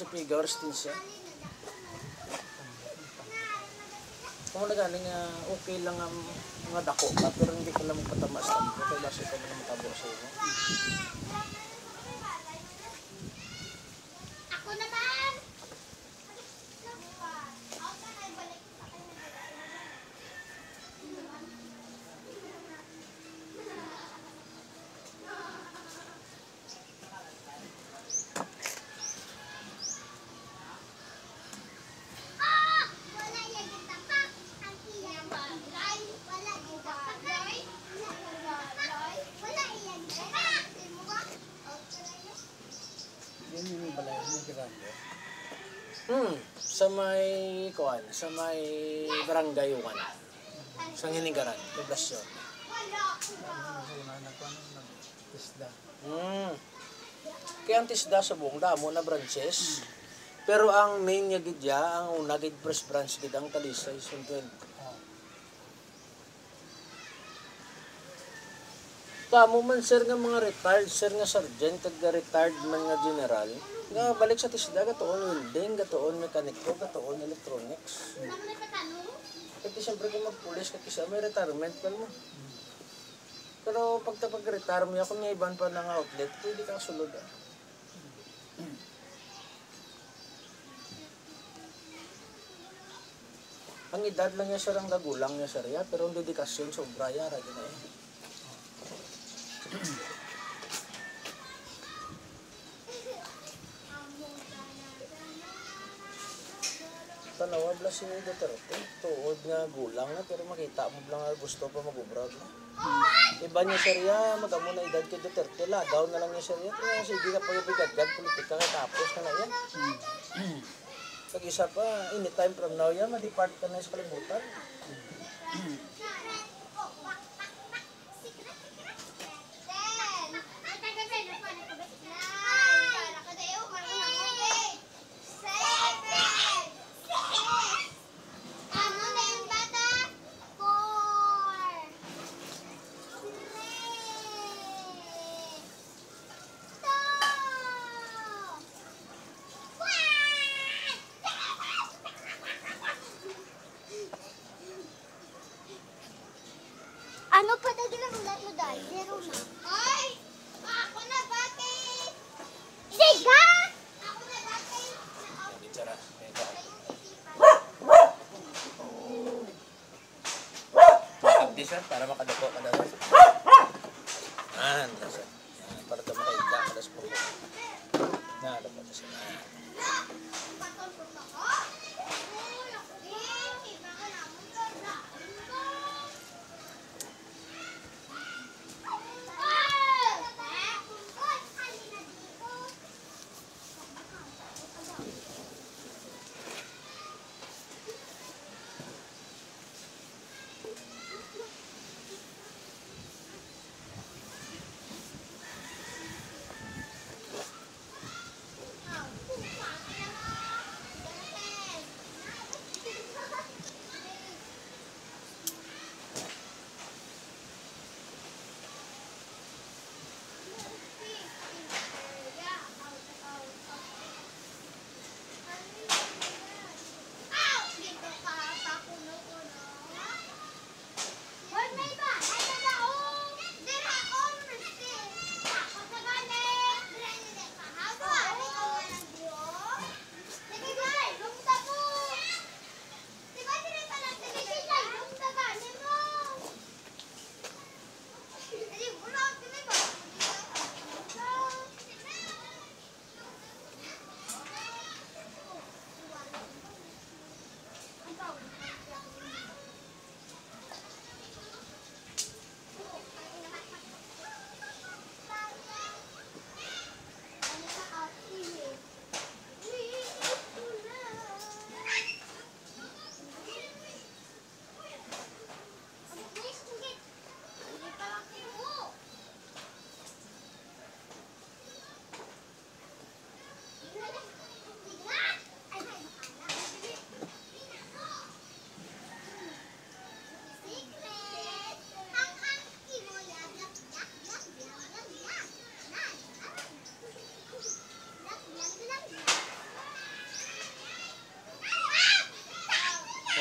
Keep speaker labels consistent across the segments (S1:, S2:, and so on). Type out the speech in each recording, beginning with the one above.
S1: kasi figures din siya. Kung nagaling okay lang ang mga dako ka, pero hindi ka lang magpatamas tampo. Kaya basi ka na matabo sa iyo.
S2: Ako naman!
S3: Yan yung balay ng grande.
S1: Sa may kuan, sa may barangay ukan. Sa Hinigaran, poblasyon.
S3: Isda.
S1: Kaya ang tisda sa buong damo na branches. Pero ang main niya gidya, ang una gid first branch gid ang Talisay Suntuel. Tamo man sir nga mga retired, sir nga sergeant, retired man nga general, nga balik sa tisda, gatoon welding, gatoon mekaniko, gatoon electronics. Kasi siyempre kung mag-police ka kisa, may retirement pa mo. Pero pag-retire mo, kung may iban pa ng outlet, pwede ka sulod. Ang edad lang niya sir, ang gagulang niya sir, pero ang dedikasyon, sobra yara, gano'n. Tanawa bla si Duterte, tuod nga gulang na, pero makita mo lang nga gusto pa mag-ubrag. Iba niya seriya, magamo na edad kay Duterte, lagaw na lang niya seriya, pero sige ka pag-ibigad-gad, politika ka tapos na na yan. Pag-isa pa, anytime from now yan, ma-depart ka na sa kalimutan.
S2: Ano pa dagilang ulat mo dahil? Zero na. Ay! Ako na bakit? Siga! Ako na bakit?
S1: Bicara, makabdi sir, para makadako ka daw. Sir. Para ito makaida ka daw sa pulo. Dapat sir.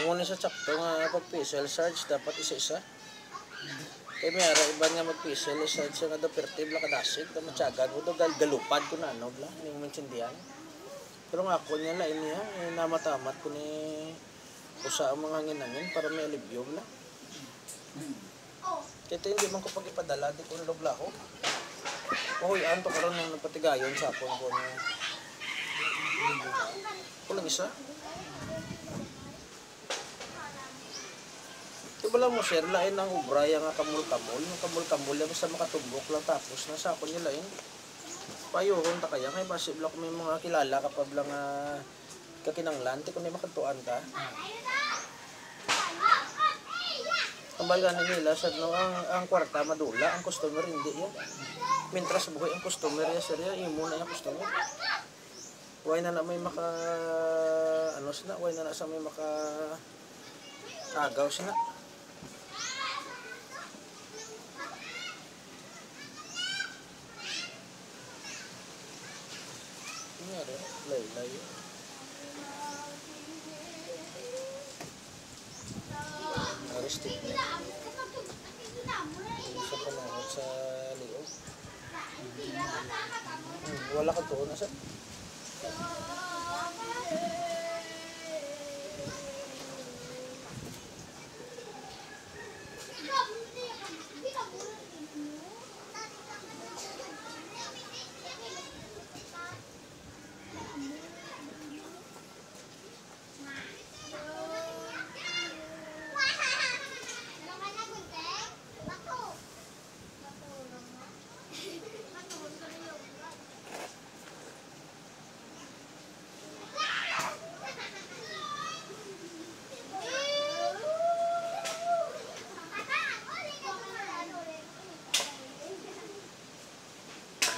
S1: Ang una sa sakto nga pag-pixel search dapat isa-isa. Kaya may ara iba nga mag-pixel search nga do pertib la kadasig ta matyagan mo do galupad ko na ano bla ning maintindihan. Pero nga ako niya lain niya namatamat ko ni usa ang mga nginangin para may alibyo bla. Kaya hindi man ko pag ipadala di ko nilobla ko. Oy, anto karon nang napatigayon sa akon ko ni kulang isa. Diba lang mo sir, lain ang ubraya nga kamul-kamul. Yung kamul-kamul, yung basta makatumbok lang tapos nasa ako niya lain. Payuhon ta kaya, kaya possible ako may mga kilala kapag lang kakinanglan, di ko na makatuan ta. Kambal ka nila, sir, no, ang kwarta madula, ang customer hindi yan. Mintras buhay ang customer ya, sir, ya, imo na yung customer. Huwag na may maka, ano sila, huwag na sa may maka, agaw sila. Nangyari, lay-lay. Aristik na. Sa panahon sa liog. Wala ka doon na sir.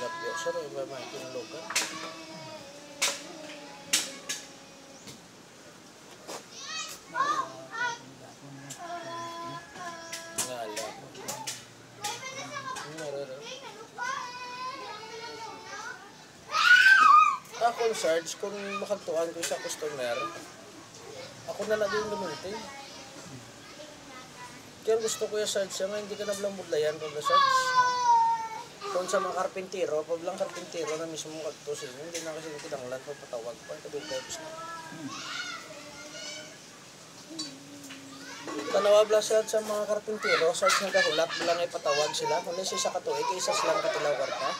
S1: Lapyo sir, iba may tinulugan. Ngala. Ako search kung makagtuan ko sa customer, ako na lang yung lumunti. Kaya gusto ko yung search nga, hindi ka na bilang budlayan kung search. Kung sa mga karpintero, pag lang karpintero na mismo magtusin, hindi na kasi kinanglan pagpatawag pa, ito yung purpose na. Tanawa bla sa mga karpintero, search ng kahulat, bilang ay patawag sila, kung isa sa katuig, isa silang katilaw karta.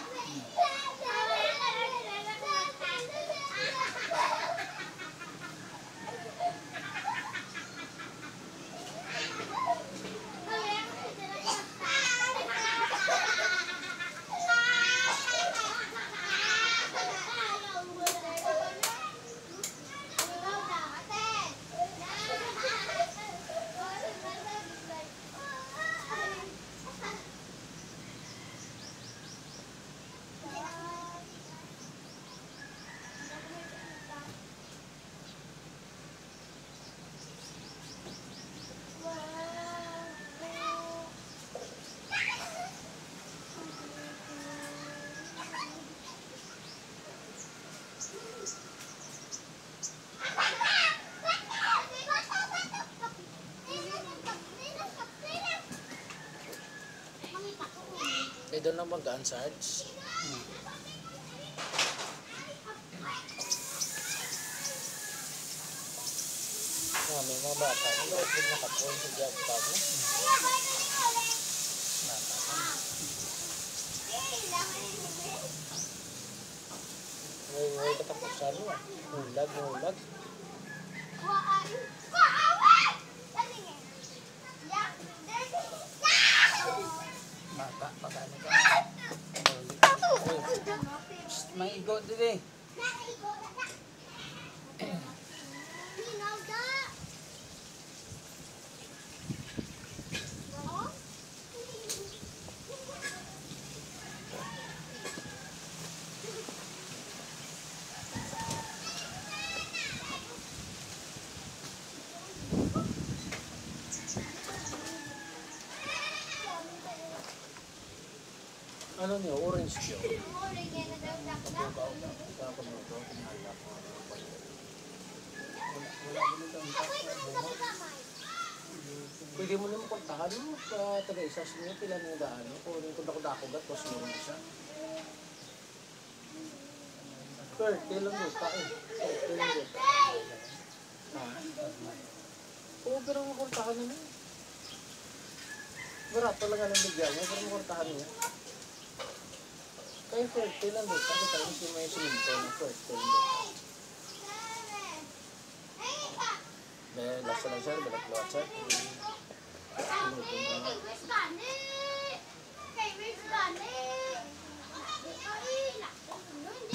S1: Kaya doon lang mag-ansards. May mga bata, nalawag din nakapon sa job pa mo. May katapusan mo. Hulag.
S3: Bata, pagano ka. May igo din eh.
S1: Ano niyo? Orange niyo?
S3: Wala din ito ang
S1: Pwede mo naman kontahan mo sa taga-isa sa inyo, pila ng daan. Kung dako-dako gat, tapos mo rin siya. Swerte lang doon, tayo. Swerte lang doon. Ha? Oo, pero makuntahan naman. Barato lang nga ng bigyan niya, pero makuntahan niya. Kaya swerte lang doon, kasi tayo kasi may sininto na swerte lang doon. May lasa lang sir, balak-balak sir.
S2: Where's Gani? Hey, where's Gani? Ay,